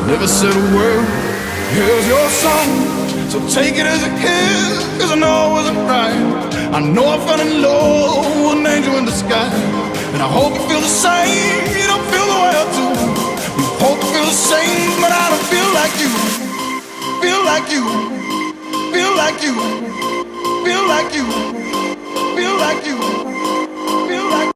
Never said a word. Here's your song, so take it as a kiss, 'cause I know I wasn't right. I know I fell in love with an angel in the sky, and I hope you feel the same. You don't feel the way I do. We hope you feel the same, but I don't feel like you. Feel like you. Feel like you. Feel like you. Feel like you.